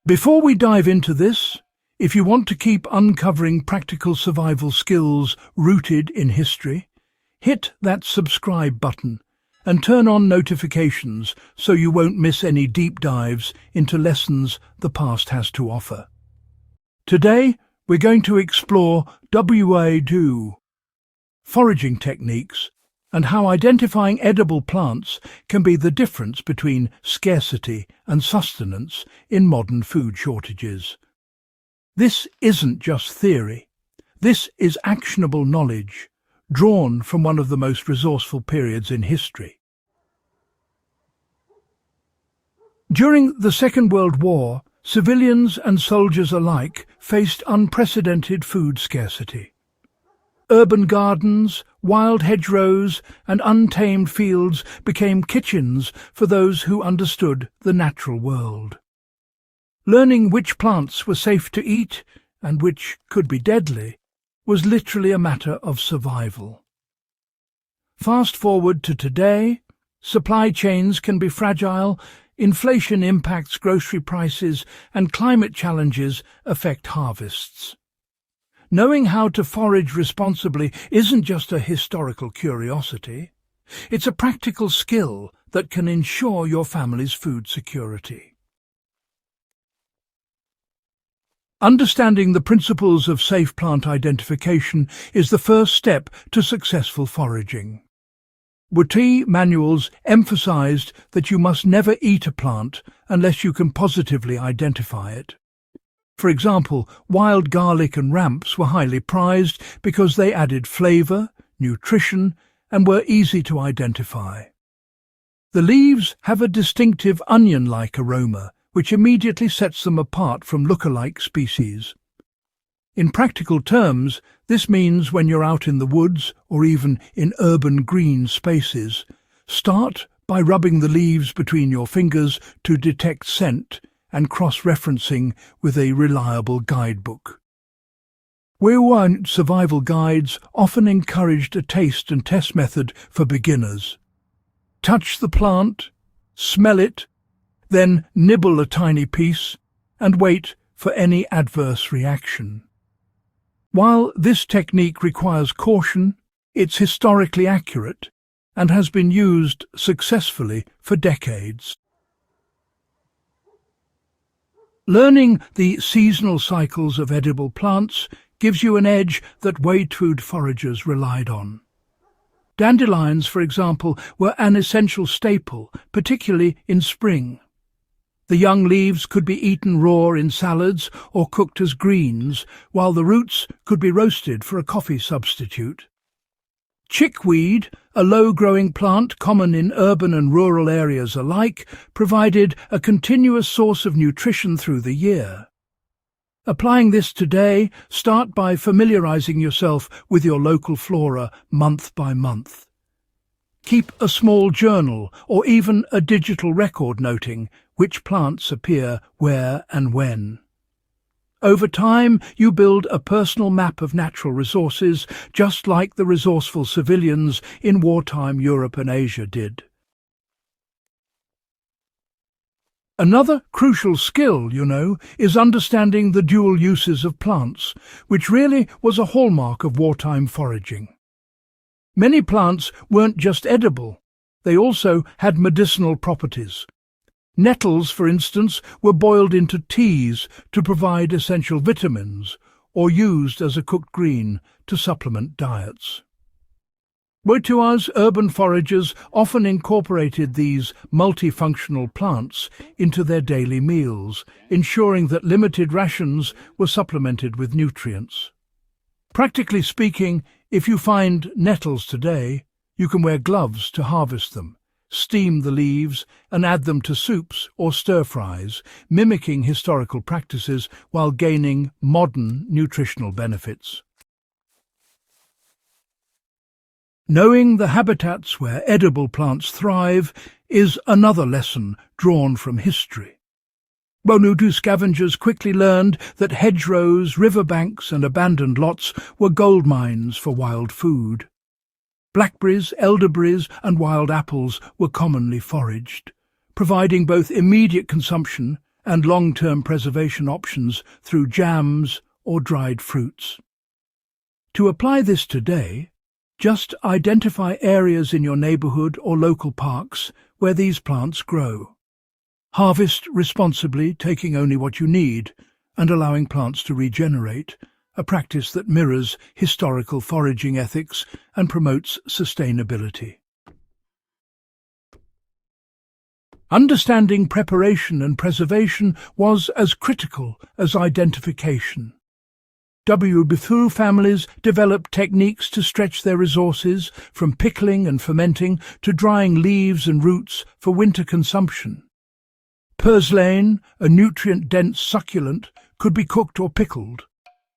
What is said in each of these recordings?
Before we dive into this, if you want to keep uncovering practical survival skills rooted in history, hit that subscribe button and turn on notifications so you won't miss any deep dives into lessons the past has to offer. Today, we're going to explore WWII, foraging techniques, and how identifying edible plants can be the difference between scarcity and sustenance in modern food shortages. This isn't just theory. This is actionable knowledge, drawn from one of the most resourceful periods in history. During the Second World War, civilians and soldiers alike faced unprecedented food scarcity. Urban gardens, wild hedgerows, and untamed fields became kitchens for those who understood the natural world. Learning which plants were safe to eat and which could be deadly was literally a matter of survival. Fast forward to today, supply chains can be fragile, inflation impacts grocery prices, and climate challenges affect harvests. Knowing how to forage responsibly isn't just a historical curiosity. It's a practical skill that can ensure your family's food security. Understanding the principles of safe plant identification is the first step to successful foraging. WWII manuals emphasized that you must never eat a plant unless you can positively identify it. For example, wild garlic and ramps were highly prized because they added flavor, nutrition, and were easy to identify. The leaves have a distinctive onion-like aroma, which immediately sets them apart from look-alike species. In practical terms, this means when you're out in the woods or even in urban green spaces, start by rubbing the leaves between your fingers to detect scent and cross-referencing with a reliable guidebook. WWII survival guides often encouraged a taste and test method for beginners. Touch the plant, smell it, then nibble a tiny piece and wait for any adverse reaction. While this technique requires caution, it's historically accurate and has been used successfully for decades. Learning the seasonal cycles of edible plants gives you an edge that WWII foragers relied on. Dandelions, for example, were an essential staple, particularly in spring. The young leaves could be eaten raw in salads or cooked as greens, while the roots could be roasted for a coffee substitute. Chickweed, a low-growing plant common in urban and rural areas alike, provided a continuous source of nutrition through the year. Applying this today, start by familiarizing yourself with your local flora month by month. Keep a small journal or even a digital record noting which plants appear where and when. Over time, you build a personal map of natural resources, just like the resourceful civilians in wartime Europe and Asia did. Another crucial skill, is understanding the dual uses of plants, which really was a hallmark of wartime foraging. Many plants weren't just edible, they also had medicinal properties. Nettles, for instance, were boiled into teas to provide essential vitamins, or used as a cooked green to supplement diets. WWII's urban foragers often incorporated these multifunctional plants into their daily meals, ensuring that limited rations were supplemented with nutrients. Practically speaking, if you find nettles today, you can wear gloves to harvest them, steam the leaves, and add them to soups or stir-fries, mimicking historical practices while gaining modern nutritional benefits. Knowing the habitats where edible plants thrive is another lesson drawn from history. WWII scavengers quickly learned that hedgerows, riverbanks, and abandoned lots were gold mines for wild food. Blackberries, elderberries, and wild apples were commonly foraged, providing both immediate consumption and long-term preservation options through jams or dried fruits. To apply this today, just identify areas in your neighborhood or local parks where these plants grow. Harvest responsibly, taking only what you need and allowing plants to regenerate, a practice that mirrors historical foraging ethics and promotes sustainability. Understanding preparation and preservation was as critical as identification. WWII families developed techniques to stretch their resources, from pickling and fermenting to drying leaves and roots for winter consumption. Purslane, a nutrient-dense succulent, could be cooked or pickled.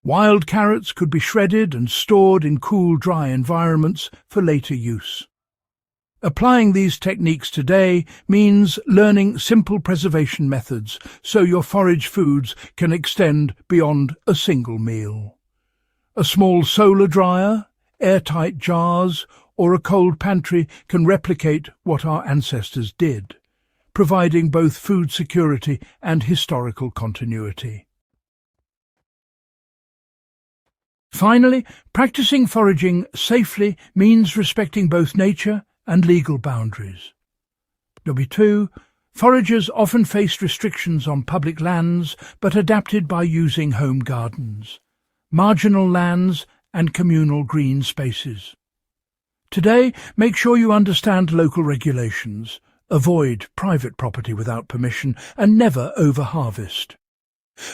Wild carrots could be shredded and stored in cool, dry environments for later use. Applying these techniques today means learning simple preservation methods so your forage foods can extend beyond a single meal. A small solar dryer, airtight jars, or a cold pantry can replicate what our ancestors did, providing both food security and historical continuity. Finally, practicing foraging safely means respecting both nature and legal boundaries. WWII, foragers often faced restrictions on public lands but adapted by using home gardens, marginal lands and communal green spaces. Today, make sure you understand local regulations, avoid private property without permission, and never over-harvest.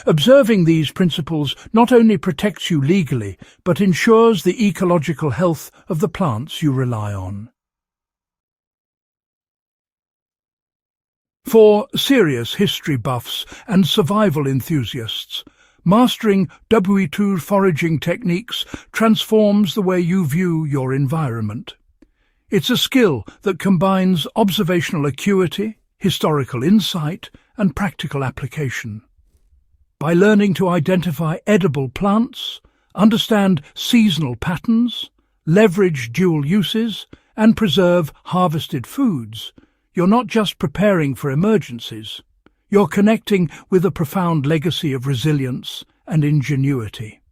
Observing these principles not only protects you legally, but ensures the ecological health of the plants you rely on. For serious history buffs and survival enthusiasts, mastering WWII foraging techniques transforms the way you view your environment. It's a skill that combines observational acuity, historical insight, and practical application. By learning to identify edible plants, understand seasonal patterns, leverage dual uses, and preserve harvested foods, you're not just preparing for emergencies, you're connecting with a profound legacy of resilience and ingenuity.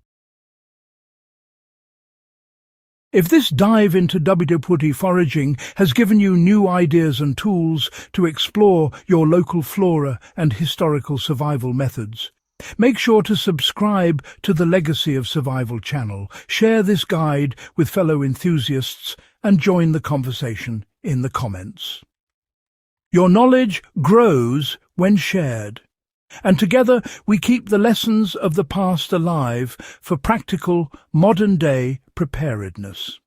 If this dive into WWII foraging has given you new ideas and tools to explore your local flora and historical survival methods, make sure to subscribe to the Legacy of Survival channel, share this guide with fellow enthusiasts, and join the conversation in the comments. Your knowledge grows when shared, and together we keep the lessons of the past alive for practical, modern-day preparedness.